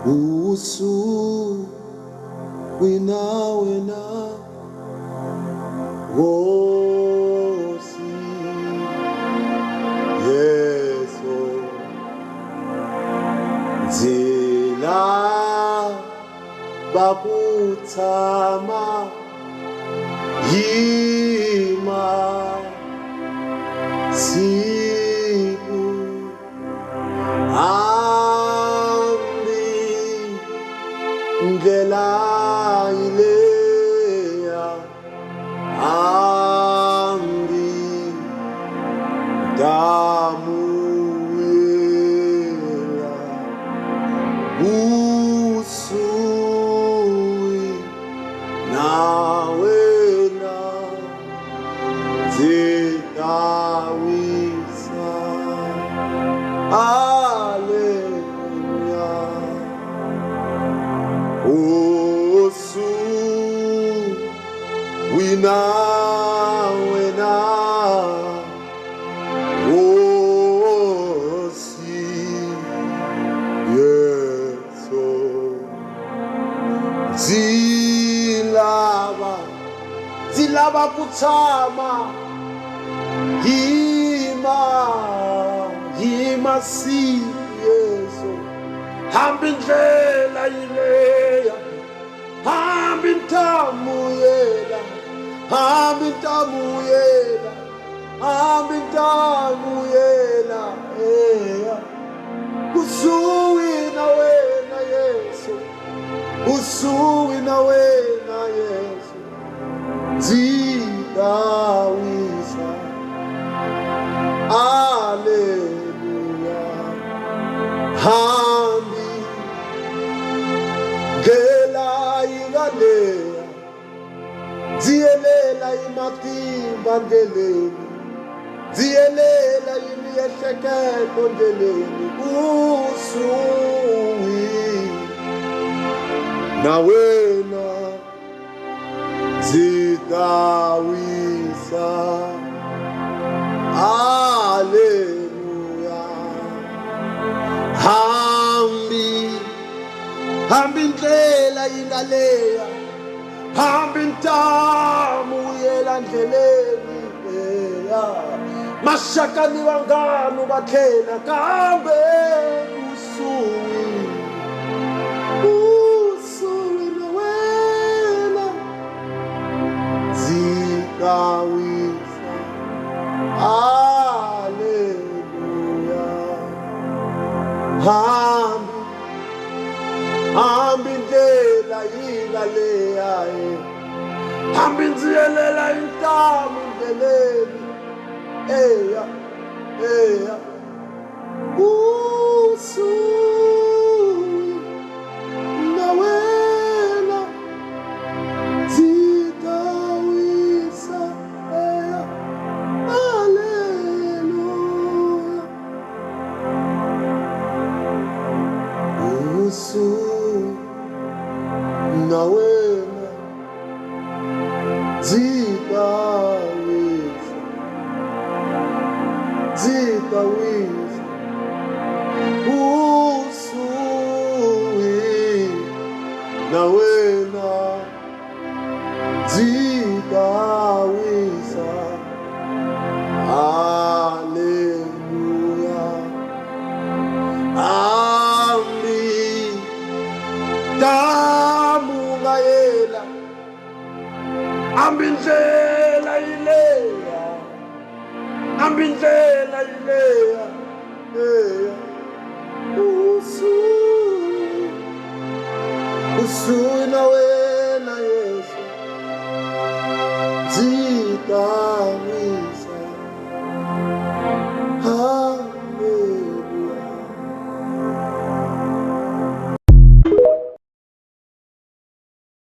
Usu wina wosi Yeso zila bakutama yima siku ndlela ileya ambi damuela usui nawena zidawisa Osu wina osi Yeso zilaba kutama yima si Yeso hamba indlela ileya hamba intamuyela eya usuwi na wena Yesu zidawisa aleluya hambi ngela ingaleya ziyelela imatimba ndleleni ziyelela imiyehleketo ndleleni usuwi na wena zidawisa aleluya hambi indlela ingaleya hambi intamuyela ndleleni eya mashakani wanganu bakhela kambe usuwi nawena zidawisa aleluya hambi indlela ingaleya hambi nziyelela intamu ndleleni eya usuwi nawena zidawisa eya aleluya usuwi nawena zidawisa usuwi nawena zidawisa aleluya ambi damungayela ambi indlela ileya eya usuwi nawena